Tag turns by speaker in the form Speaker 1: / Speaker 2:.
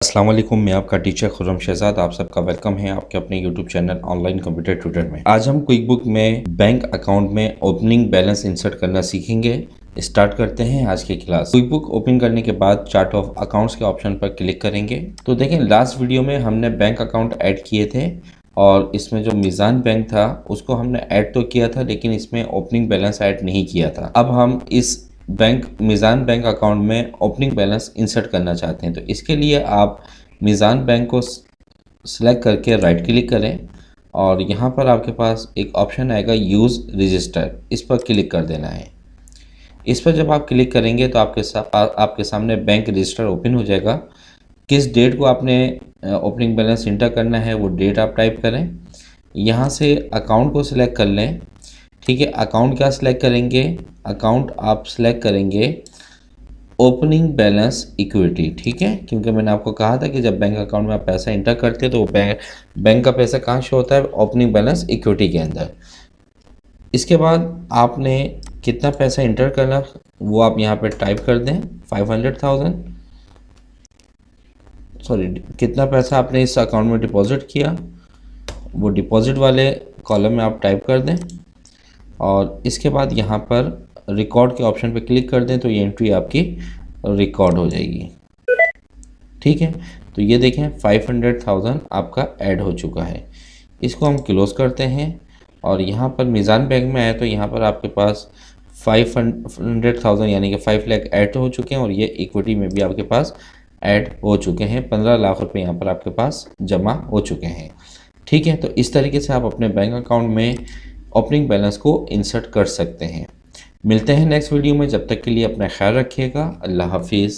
Speaker 1: अस्सलाम वालेकुम, मैं आपका टीचर खुर्रम शहजाद। आप सबका वेलकम है आपके अपने YouTube channel online computer tutor में। आज हम क्विक बुक में बैंक अकाउंट में ओपनिंग बैलेंस इंसर्ट करना सीखेंगे। स्टार्ट करते हैं आज की क्लास। क्विक बुक ओपन करने के बाद चार्ट ऑफ अकाउंट्स के ऑप्शन पर क्लिक करेंगे। तो देखें, लास्ट वीडियो में हमने बैंक अकाउंट ऐड किए थे और इसमें जो मीज़ान बैंक था उसको हमने ऐड तो किया था, लेकिन इसमें ओपनिंग बैलेंस ऐड नहीं किया था। अब हम इस मीज़ान बैंक अकाउंट में ओपनिंग बैलेंस इंसर्ट करना चाहते हैं। तो इसके लिए आप मीज़ान बैंक को सिलेक्ट करके राइट क्लिक करें और यहाँ पर आपके पास एक ऑप्शन आएगा यूज़ रजिस्टर, इस पर क्लिक कर देना है। इस पर जब आप क्लिक करेंगे तो आपके सामने बैंक रजिस्टर ओपन हो जाएगा। किस डेट को आपने ओपनिंग बैलेंस इंटर करना है वो डेट आप टाइप करें। यहाँ से अकाउंट को सिलेक्ट कर लें। ठीक है, अकाउंट क्या सिलेक्ट करेंगे? अकाउंट आप सिलेक्ट करेंगे ओपनिंग बैलेंस इक्विटी। ठीक है, क्योंकि मैंने आपको कहा था कि जब बैंक अकाउंट में आप पैसा इंटर करते हैं तो बैंक का पैसा कहाँ शो होता है? ओपनिंग बैलेंस इक्विटी के अंदर। इसके बाद आपने कितना पैसा इंटर करना वो आप यहाँ पे टाइप कर दें। 500,000, सॉरी, कितना पैसा आपने इस अकाउंट में डिपॉजिट किया वो डिपॉजिट वाले कॉलम में आप टाइप कर दें और इसके बाद यहाँ पर रिकॉर्ड के ऑप्शन पर क्लिक कर दें तो ये एंट्री आपकी रिकॉर्ड हो जाएगी। ठीक है, तो ये देखें 500,000 आपका ऐड हो चुका है। इसको हम क्लोज करते हैं और यहाँ पर मीज़ान बैंक में आए तो यहाँ पर आपके पास 500,000 यानी कि 5 लाख ऐड हो चुके हैं और ये इक्विटी में भी आपके पास ऐड हो चुके हैं। 15 लाख रुपए यहाँ पर आपके पास जमा हो चुके हैं। ठीक है, तो इस तरीके से आप अपने बैंक अकाउंट में ओपनिंग बैलेंस को इंसर्ट कर सकते हैं। मिलते हैं नेक्स्ट वीडियो में, जब तक के लिए अपना ख्याल रखिएगा। अल्लाह हाफिज़।